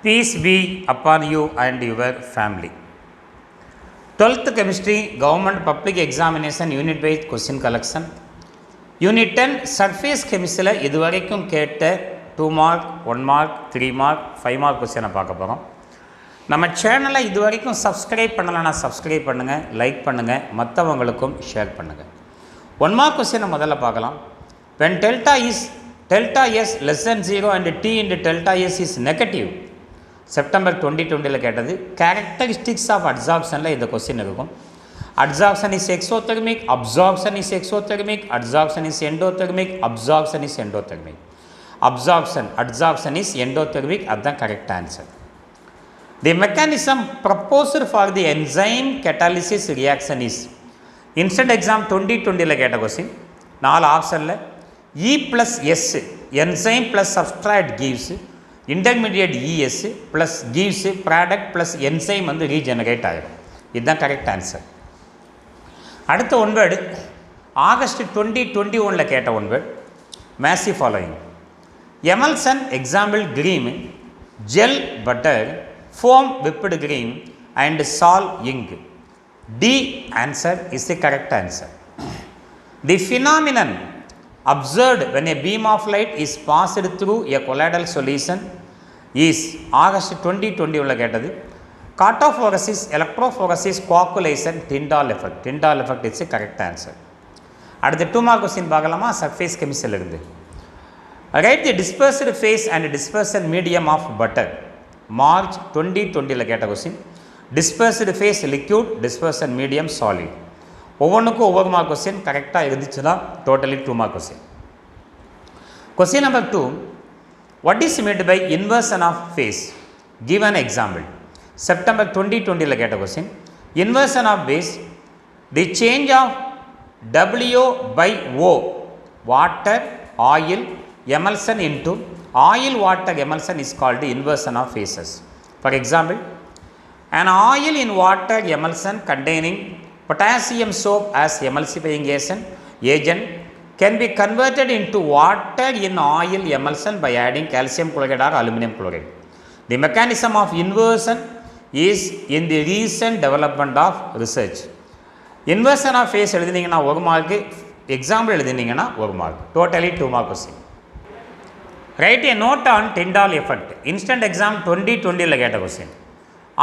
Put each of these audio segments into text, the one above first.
Peace be upon you and your family. 12th Chemistry Government Public Examination Unit Based Question Collection. Unit 10 Surface Chemistry இதுவரைக்கும் கேட்ட 2 mark, 1 mark, 3 mark, 5 mark கொஸ்டினை பார்க்க போகிறோம். நம்ம சேனலை இதுவரைக்கும் சப்ஸ்கிரைப் பண்ணலைன்னா சப்ஸ்கிரைப் பண்ணுங்கள், லைக் பண்ணுங்கள், மற்றவங்களுக்கும் ஷேர் பண்ணுங்கள். 1 mark கொஸ்டினை முதல்ல பார்க்கலாம். When delta S less than 0 and T into delta S is negative, September 2020 கேட்டது. கேரக்டரிஸ்டிக்ஸ் ஆஃப் அப்சார்ப்ஷனில் இந்த கொஸ்டின் இருக்கும். Absorption is exothermic, absorption is exothermic, absorption is endothermic, absorption is endothermic. Absorption is endothermic, அதுதான் correct answer. The mechanism proposed for the enzyme catalysis reaction is instant exam 2020 கேட்ட question. 4 ஆப்ஷனில் E plus S enzyme plus substrate gives intermediate ES plus gives product plus enzyme வந்து regenerate ஆகிடும். இதுதான் correct answer. அடுத்த one word August 2021 கேட்ட one word மேசி following. Emulsion example cream, gel butter, foam whipped cream and sol ink. The answer is the correct answer. The phenomenon observed when a beam of light is passed through a colloidal solution is August 2021 கேட்டது. Cartophoresis, electrophoresis, coagulation, Tyndall effect. Tyndall effect is the correct answer. அடுத்து 2 mark question பார்க்கலாமா? Surface கெமிஸ்ட்ரியில் இருந்து. Write the dispersed phase and dispersed medium of butter. March 2020 கேட்ட question. Dispersed phase liquid, dispersed medium solid. ஒவ்வொன்றுக்கும் ஒவ்வொரு mark question கரெக்டாக இருந்துச்சுன்னா totally 2 mark question. Question number 2, what is meant by inversion of phase? Give an example. September 2020 கேட்ட question. Inversion of phase, the change of W/O water oil emulsion into oil water emulsion is called inversion of phases. For example, an oil in water emulsion containing potassium soap as emulsifying agent can be converted into water in oil emulsion by adding calcium chloride or aluminum chloride. The mechanism of inversion is in the recent development of research. Inversion of phase எழுதினீங்கன்னா 1 mark, example எழுதினீங்கன்னா 1 mark. Totally 2 mark question. Write a note on Tyndall effect. Instant exam 2020 கேட்ட question.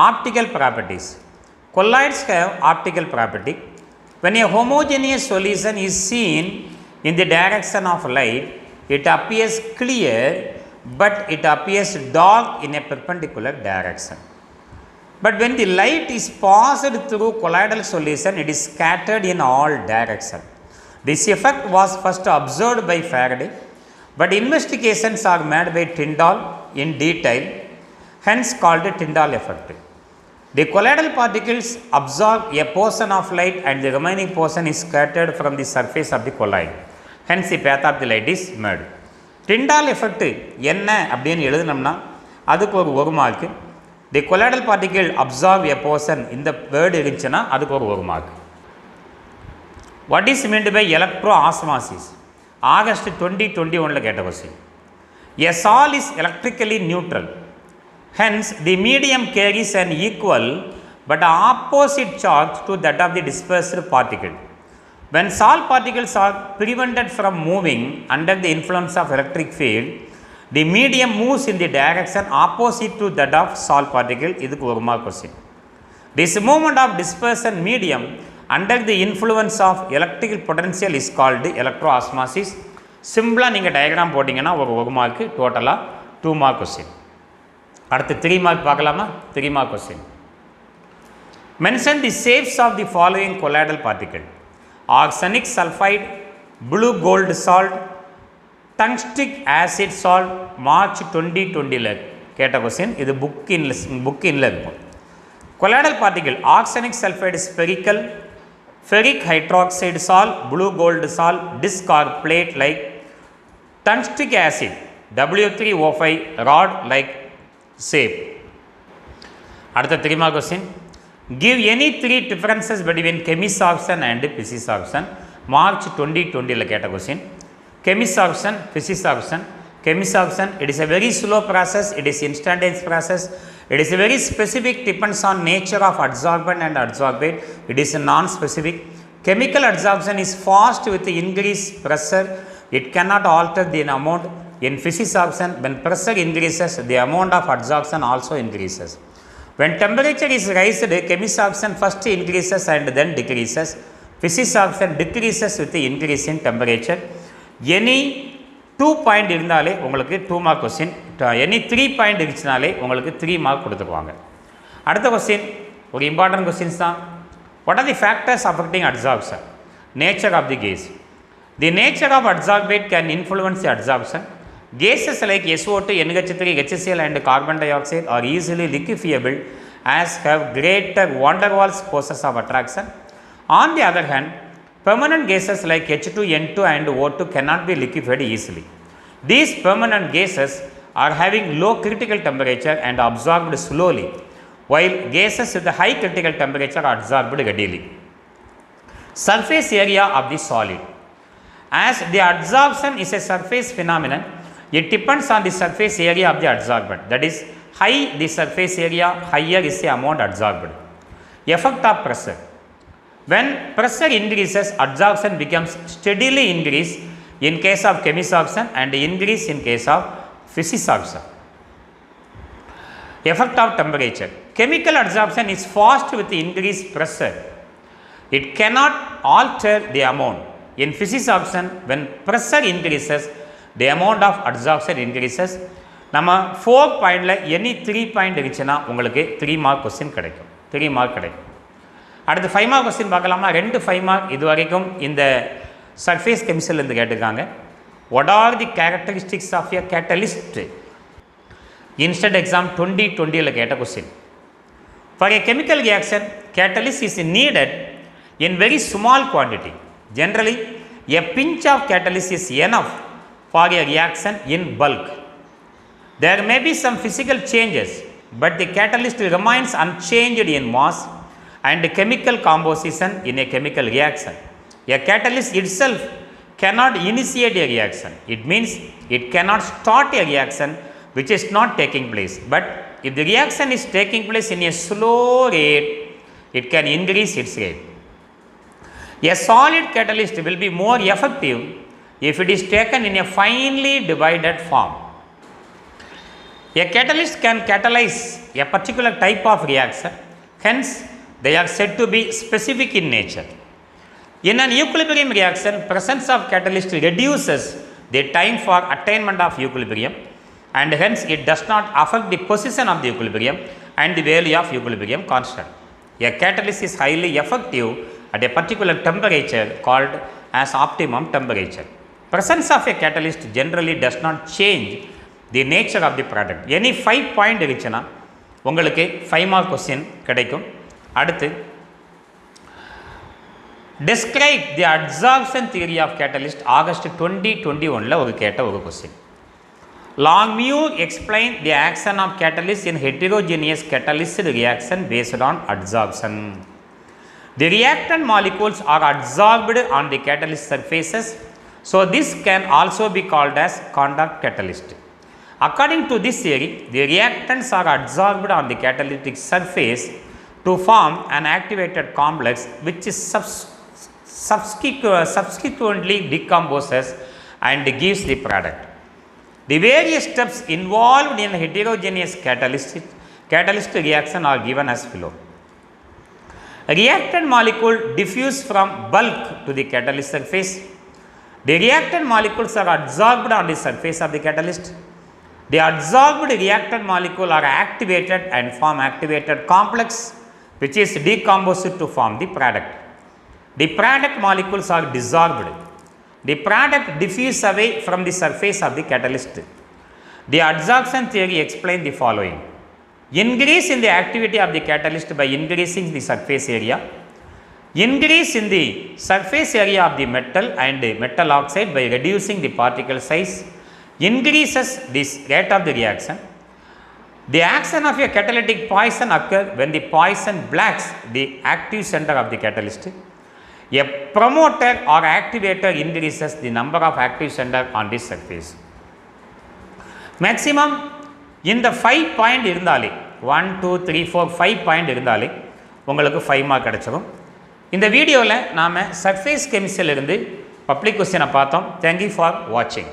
Optical properties. Colloids have optical property. When a homogeneous solution is seen in the direction of light, it appears clear, but it appears dark in a perpendicular direction. But when the light is passed through colloidal solution, it is scattered in all directions. This effect was first observed by Faraday, but investigations are made by Tyndall in detail, hence called Tyndall effect. The colloidal particles absorb a portion of light and the remaining portion is scattered from the surface of the colloid. Hence the path of the light is made. Tyndall effect என்ன அப்படின்னு எழுதுனோம்னா அதுக்கு ஒரு 1 mark. The colloidal particle absorb a portion, இந்த word இருந்துச்சுன்னா அதுக்கு ஒரு 1 mark. What is meant by electroosmosis? August 2021 கேட்ட question. A sol is electrically neutral. Hence, the medium carries an equal but opposite charge to that of the dispersed particle. When salt particles are prevented from moving under the influence of electric field, the medium moves in the direction opposite to that of salt particle. இதுக்கு 1 mark question. This movement of dispersion medium under the influence of electrical potential is called electroosmosis. சிம்பிளாக நீங்கள் diagram போட்டிங்கன்னா ஒரு 1 mark, டோட்டலாக 2 mark question. அடுத்து 3 mark பார்க்கலாமா? 3 mark question. Mention the shapes of the following colloidal particle: arsenic sulfide, blue gold salt, tungstic acid salt. March 2020 கேட்ட question. இது புக்கின்ல இருக்கும். colloidal particle arsenic sulfide spherical, ferric hydroxide salt, blue gold salt, disc or plate like, tungstic acid W3O5 rod like shape. அடுத்த 3 mark question. Give any 3 differences between chemisorption and physisorption. March 2020 கேட்ட question. chemisorption, physisorption, Chemisorption, it is a very slow process, it is instantaneous process, it is a very specific, depends on nature of adsorbent and adsorbate, it is a non-specific. Chemical adsorption is fast with increased pressure, it cannot alter the amount. In physisorption, when pressure increases, the amount of adsorption also increases. When temperature is raised, chemisorption first increases and then decreases. Physisorption decreases with the increase in temperature. Any 2 point இருந்தாலே உங்களுக்கு 2 mark question, any 3 point இருந்துச்சுனாலே உங்களுக்கு 3 mark கொடுத்துருவாங்க. அடுத்த question ஒரு important questions தான். What are the factors affecting adsorption? Nature of the gas. The nature of adsorbate can influence the adsorption. Gases like SO2, NH3, HCl and carbon dioxide are easily liquefiable as have greater van der Waals forces of attraction. On the other hand, permanent gases like H2, N2 and O2 cannot be liquefied easily. These permanent gases are having low critical temperature and absorbed slowly, while gases with a high critical temperature are absorbed readily. Surface area of the solid. As the adsorption is a surface phenomenon, it depends on the surface area of the adsorbent. That is, high the surface area, higher is the amount adsorbed. Effect of pressure. When pressure increases, adsorption becomes steadily increased in case of chemisorption and increase in case of physisorption. Effect of temperature. Chemical adsorption is fast with increased pressure. It cannot alter the amount. In physisorption, when pressure increases, the amount of adsorption increases. நம்ம 4 பாயிண்டில் any 3 point இருந்துச்சுன்னா உங்களுக்கு 3 mark question கிடைக்கும், 3 mark கிடைக்கும். அடுத்து 5 mark question பார்க்கலாமா? 2 5 mark இது வரைக்கும் இந்த சர்ஃபேஸ் கெமிஸ்ட்ரியிலேருந்து கேட்டிருக்காங்க. What are the characteristics of a catalyst? Instant exam 2020 கேட்ட question. For a chemical reaction, catalyst is needed in very small quantity. Generally, a pinch of catalyst is enough for a reaction in bulk. There may be some physical changes, but the catalyst remains unchanged in mass and chemical composition in a chemical reaction. A catalyst itself cannot initiate a reaction. It means it cannot start a reaction which is not taking place. But if the reaction is taking place in a slow rate, it can increase its rate. A solid catalyst will be more effective if it is taken in a finely divided form. A catalyst can catalyze a particular type of reaction, hence they are said to be specific in nature. In an equilibrium reaction, presence of catalyst reduces the time for attainment of equilibrium and hence it does not affect the position of the equilibrium and the value of equilibrium constant. A catalyst is highly effective at a particular temperature called as optimum temperature. Presence of a catalyst generally does not change the nature of the product. Any 5 point இருந்துச்சுன்னா உங்களுக்கு 5 mark question கிடைக்கும். அடுத்து describe the adsorption theory of catalyst. August 2021 ஒரு கேட்ட ஒரு question. Longmuir explained the action of catalyst in heterogeneous catalyst reaction based on adsorption. The reactant molecules are adsorbed on the catalyst surfaces, so this can also be called as contact catalyst. According to this theory, the reactants are adsorbed on the catalytic surface to form an activated complex which is subsequently decomposes and gives the product. The various steps involved in heterogeneous catalyst reaction are given as below. A reactant molecule diffuse from bulk to the catalyst surface. The reactant molecules are adsorbed on the surface of the catalyst. The adsorbed reactant molecule are activated and form activated complex which is decomposed to form the product. The product molecules are dissolved. The product diffuse away from the surface of the catalyst. The adsorption theory explains the following. Increase in the activity of the catalyst by increasing the surface area. Increase in the surface area of the metal and metal oxide by reducing the particle size increases this rate of the reaction. The action of a catalytic poison occurs when the poison blocks the active center of the catalyst. A promoter or activator increases the number of active center on this surface. Maximum இந்த 5 point இருந்தாலே 1 2 3 4 5 point இருந்தாலே உங்களுக்கு 5 mark கிடச்சிடும். இந்த வீடியோவில் நாம் surface கெமிஸ்ட்ரியிலிருந்து public கொஸ்டினை பார்த்தோம். தேங்க்யூ ஃபார் வாட்சிங்.